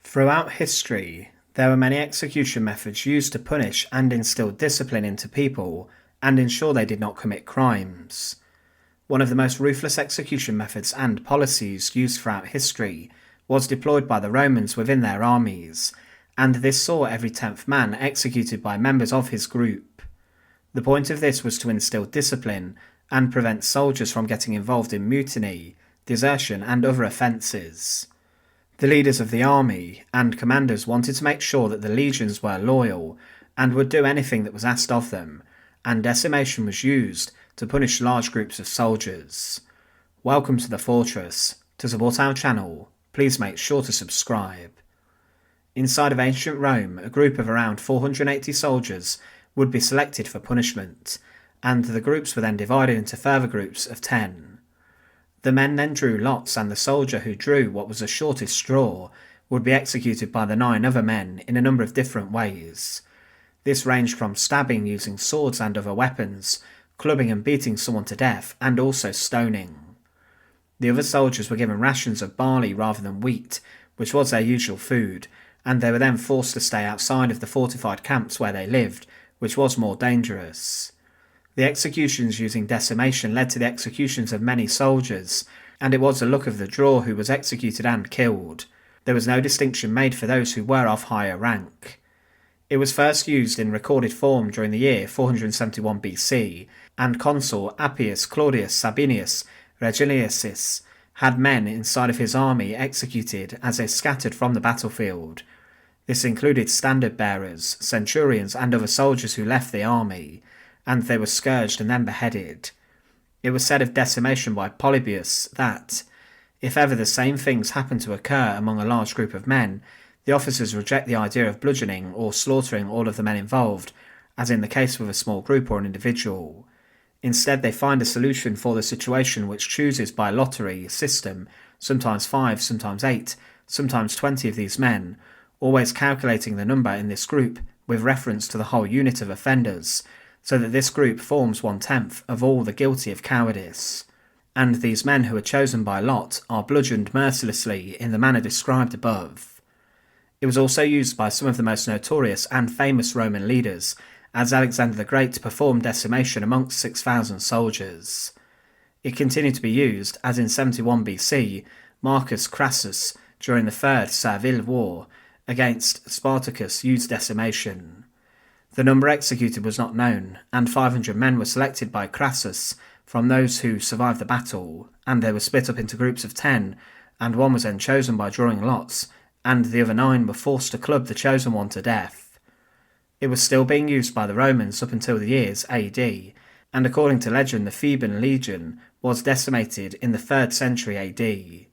Throughout history, there were many execution methods used to punish and instill discipline into people and ensure they did not commit crimes. One of the most ruthless execution methods and policies used throughout history was deployed by the Romans within their armies, and this saw every 10th man executed by members of his group. The point of this was to instill discipline and prevent soldiers from getting involved in mutiny, desertion, and other offences. The leaders of the army and commanders wanted to make sure that the legions were loyal and would do anything that was asked of them, and decimation was used to punish large groups of soldiers. Welcome to the Fortress. To support our channel, please make sure to subscribe. Inside of ancient Rome, a group of around 480 soldiers would be selected for punishment, and the groups were then divided into further groups of 10. The men then drew lots, and the soldier who drew what was the shortest straw would be executed by the 9 other men in a number of different ways. This ranged from stabbing using swords and other weapons, clubbing and beating someone to death, and also stoning. The other soldiers were given rations of barley rather than wheat, which was their usual food, and they were then forced to stay outside of the fortified camps where they lived, which was more dangerous. The executions using decimation led to the executions of many soldiers, and it was the luck of the draw who was executed and killed. There was no distinction made for those who were of higher rank. It was first used in recorded form during the year 471 BC, and consul Appius Claudius Sabinius Regiliosus had men inside of his army executed as they scattered from the battlefield. This included standard bearers, centurions, and other soldiers who left the army, and they were scourged and then beheaded. It was said of decimation by Polybius that, if ever the same things happen to occur among a large group of men, the officers reject the idea of bludgeoning or slaughtering all of the men involved, as in the case with a small group or an individual. Instead, they find a solution for the situation which chooses by lottery system, sometimes 5, sometimes 8, sometimes 20 of these men, always calculating the number in this group with reference to the whole unit of offenders, so that this group forms 1/10 of all the guilty of cowardice. And these men who are chosen by lot are bludgeoned mercilessly in the manner described above. It was also used by some of the most notorious and famous Roman leaders, as Alexander the Great performed decimation amongst 6,000 soldiers. It continued to be used, as in 71 BC, Marcus Crassus, during the Third Servile War, against Spartacus, used decimation. The number executed was not known, and 500 men were selected by Crassus from those who survived the battle, and they were split up into groups of 10, and one was then chosen by drawing lots, and the other 9 were forced to club the chosen one to death. It was still being used by the Romans up until the years AD, and according to legend the Theban legion was decimated in the 3rd century AD,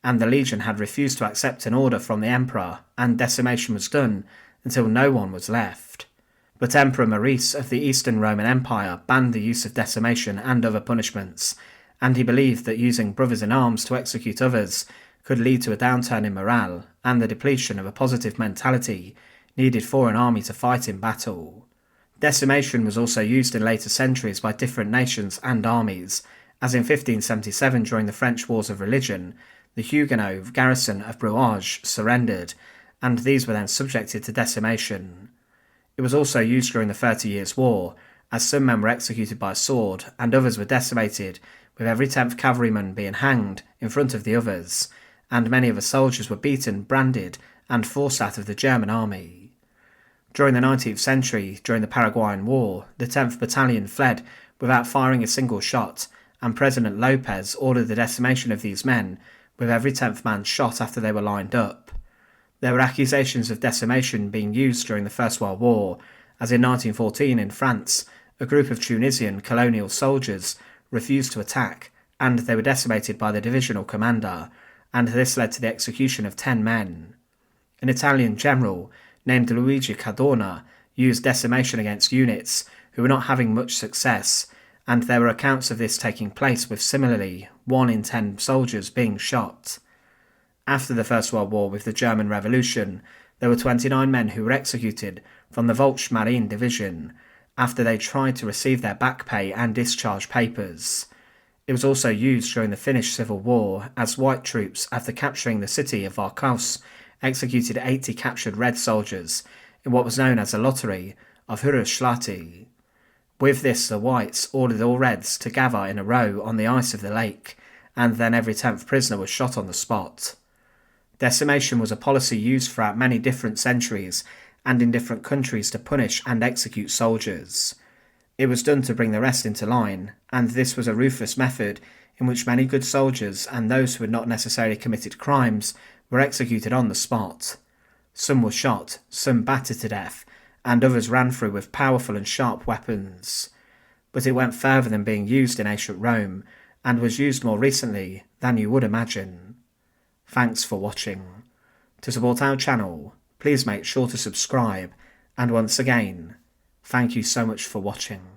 and the legion had refused to accept an order from the emperor, and decimation was done until no one was left. But Emperor Maurice of the Eastern Roman Empire banned the use of decimation and other punishments, and he believed that using brothers in arms to execute others could lead to a downturn in morale and the depletion of a positive mentality needed for an army to fight in battle. Decimation was also used in later centuries by different nations and armies, as in 1577 during the French Wars of Religion, the Huguenot garrison of Brouage surrendered, and these were then subjected to decimation. It was also used during the 30 Years' War, as some men were executed by sword and others were decimated, with every 10th cavalryman being hanged in front of the others, and many of the soldiers were beaten, branded, and forced out of the German army. During the 19th century, during the Paraguayan War, the 10th Battalion fled without firing a single shot, and President Lopez ordered the decimation of these men, with every 10th man shot after they were lined up. There were accusations of decimation being used during the First World War, as in 1914 in France, a group of Tunisian colonial soldiers refused to attack, and they were decimated by the divisional commander, and this led to the execution of 10 men. An Italian general named Luigi Cadorna used decimation against units who were not having much success, and there were accounts of this taking place with similarly 1 in 10 soldiers being shot. After the First World War with the German Revolution, there were 29 men who were executed from the Volksmarine Division after they tried to receive their back pay and discharge papers. It was also used during the Finnish Civil War as white troops, after capturing the city of Varkaus executed 80 captured red soldiers in what was known as a lottery of Hurushlati. With this, the whites ordered all reds to gather in a row on the ice of the lake, and then every 10th prisoner was shot on the spot. Decimation was a policy used throughout many different centuries and in different countries to punish and execute soldiers. It was done to bring the rest into line, and this was a ruthless method in which many good soldiers and those who had not necessarily committed crimes were executed on the spot. Some were shot, some battered to death, and others ran through with powerful and sharp weapons. But it went further than being used in ancient Rome, and was used more recently than you would imagine. Thanks for watching. To support our channel, please make sure to subscribe, and once again, thank you so much for watching.